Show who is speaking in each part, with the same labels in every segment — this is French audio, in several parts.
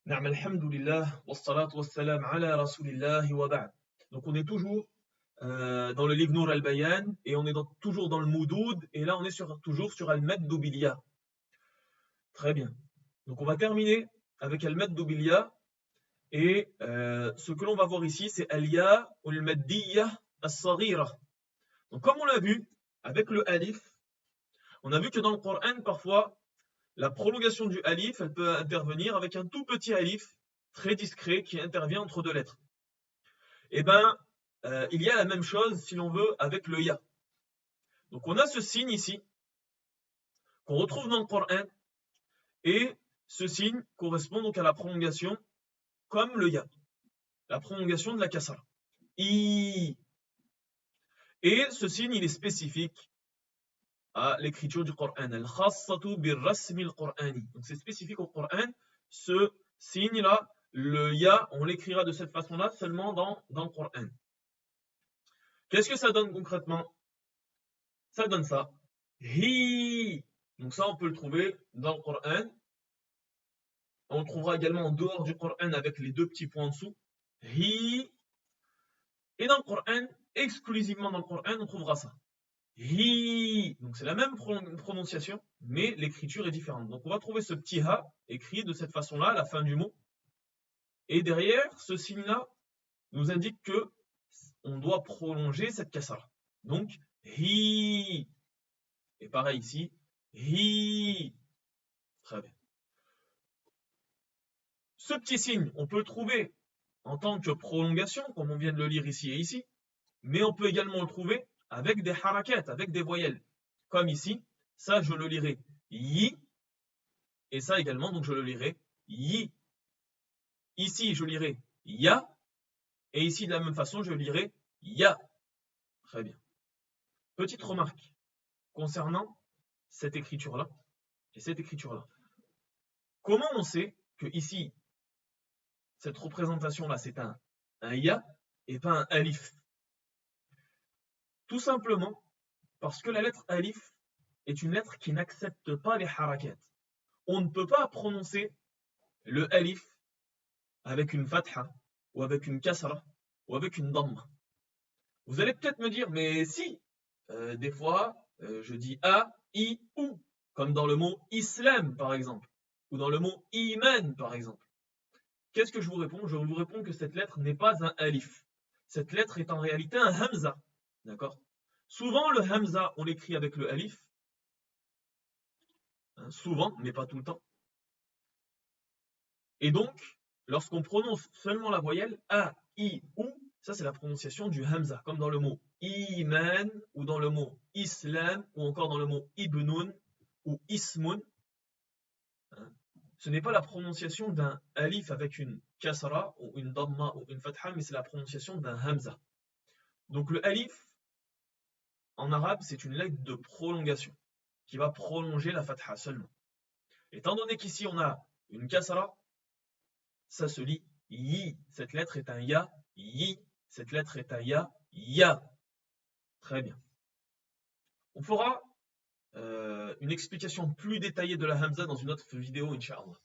Speaker 1: Na'am alhamdulillah, wassalatu wassalam ala rasulillah wa ba'd. Donc on est toujours dans le livre Nour al-Bayan et on est toujours dans le Moudoud et là on est toujours sur Al-Mad Doubilia. Très bien. Donc on va terminer avec Al-Mad Doubilia et ce que l'on va voir ici c'est Al-Ya ou Al-Maddiyya as-Saghira. Donc comme on l'a vu avec le alif, on a vu que dans le Coran parfois la prolongation du alif elle peut intervenir avec un tout petit alif très discret qui intervient entre deux lettres. Eh ben, il y a la même chose, si l'on veut, avec le ya. Donc on a ce signe ici, qu'on retrouve dans le Coran, et ce signe correspond donc à la prolongation comme le ya, la prolongation de la kasra. I. Et ce signe, il est spécifique à l'écriture du Coran. Al-khassatu bir-rasmi al-Qur'ani. Donc c'est spécifique au Coran, ce signe-là, le ya, on l'écrira de cette façon-là seulement dans le Coran. Qu'est-ce que ça donne concrètement? Ça donne ça. Hi. Donc ça, on peut le trouver dans le Coran. On le trouvera également en dehors du Coran avec les deux petits points en dessous. Hi. Et dans le Coran, exclusivement dans le Coran, on trouvera ça. Hi. Donc c'est la même prononciation, mais l'écriture est différente. Donc on va trouver ce petit ha écrit de cette façon-là à la fin du mot. Et derrière, ce signe-là nous indique que on doit prolonger cette kasra. Donc hi. Et pareil ici, hi. Très bien. Ce petit signe, on peut le trouver en tant que prolongation, comme on vient de le lire ici et ici, mais on peut également le trouver avec des harakat, avec des voyelles. Comme ici, ça je le lirai yi, et ça également, donc je le lirai yi. Ici, je lirai ya, et ici, de la même façon, je lirai ya. Très bien. Petite remarque concernant cette écriture-là et cette écriture-là. Comment on sait que ici, cette représentation-là, c'est un ya et pas un alif? Tout simplement parce que la lettre alif est une lettre qui n'accepte pas les harakat. On ne peut pas prononcer le alif avec une fatha, ou avec une kasra, ou avec une damma. Vous allez peut-être me dire, mais si, des fois, je dis a, i, ou, comme dans le mot islam par exemple, ou dans le mot iman par exemple. Qu'est-ce que je vous réponds? Je vous réponds que cette lettre n'est pas un alif. Cette lettre est en réalité un hamza. D'accord? Souvent, le hamza, on l'écrit avec le alif. Hein, souvent, mais pas tout le temps. Et donc, lorsqu'on prononce seulement la voyelle a, i, ou, ça c'est la prononciation du hamza, comme dans le mot iman, ou dans le mot islam, ou encore dans le mot ibnun, ou ismun. Hein. Ce n'est pas la prononciation d'un alif avec une kasra, ou une damma, ou une fatha, mais c'est la prononciation d'un hamza. Donc le alif, en arabe, c'est une lettre de prolongation, qui va prolonger la fatha seulement. Étant donné qu'ici on a une kasra, ça se lit yi. Cette lettre est un ya, yi. Cette lettre est un ya, ya. Très bien. On fera une explication plus détaillée de la hamza dans une autre vidéo, Inch'Allah.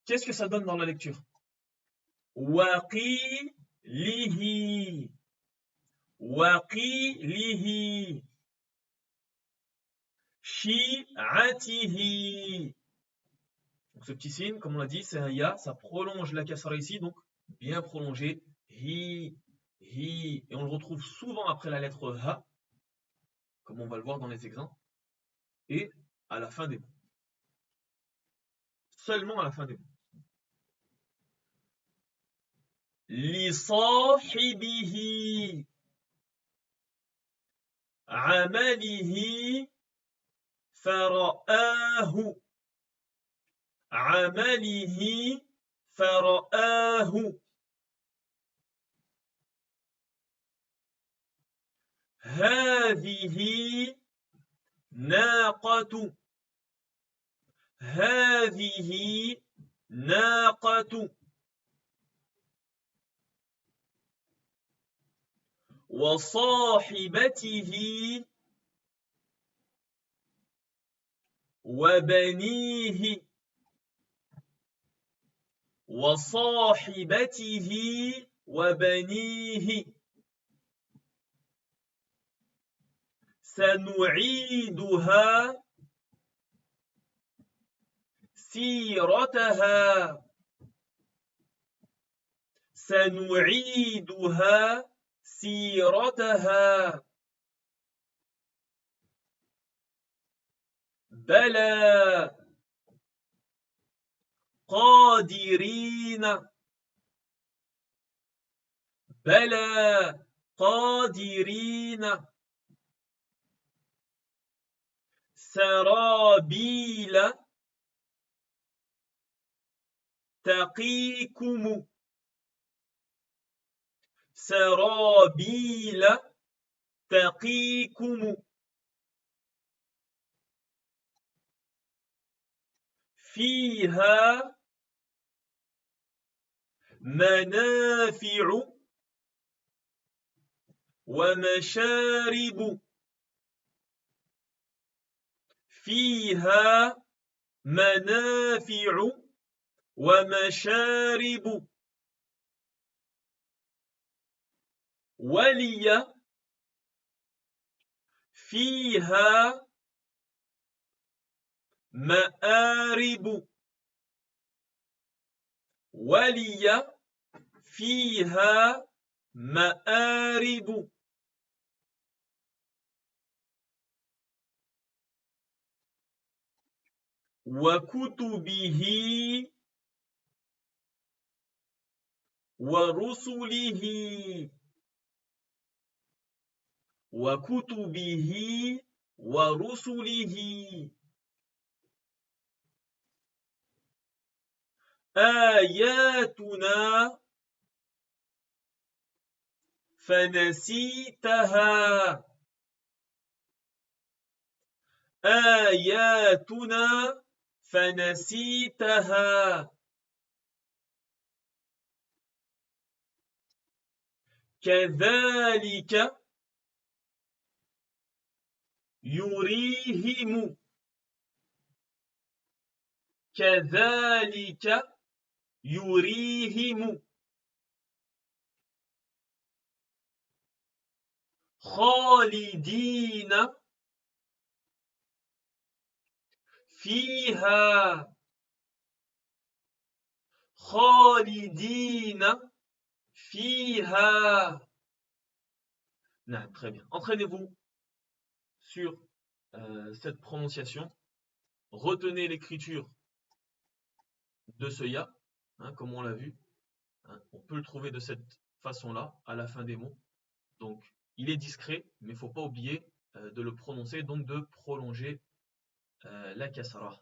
Speaker 1: Qu'est-ce que ça donne dans la lecture? Waqi lihi. Waqi lihi. Shi'atihi. Donc ce petit signe, comme on l'a dit, c'est un ya, ça prolonge la kasra ici, donc bien prolongé. Hi, hi. Et on le retrouve souvent après la lettre ha, comme on va le voir dans les exemples, et à la fin des mots. Seulement à la fin des mots. Li sahibihi amalihi fara'ahu. Amalihi fara'ahu. هذه ناقة. هذه ناقة. وصاحبته وبنيه وصاحبته وبنيه سنعيدها سيرتها سنعيدها سيرتها بلى قادرين بلى قادرين سرابيل تقيكم سرابيل تقيكم فيها منافع ومشارب فيها منافع ومشارب ولي فيها مآرب ولي فيها مآرب وكتبه ورسله وكتبه ورسله آياتنا فنسيتها آياتنا فنسيتها كذلك يريهم كذلك يريهم خالدين فيها خالدين فيها. Non, très bien. Entraînez-vous sur cette prononciation. Retenez l'écriture de ce ya, hein, comme on l'a vu. Hein, on peut le trouver de cette façon-là, à la fin des mots. Donc, il est discret, mais il ne faut pas oublier de le prononcer, donc de prolonger la kasra.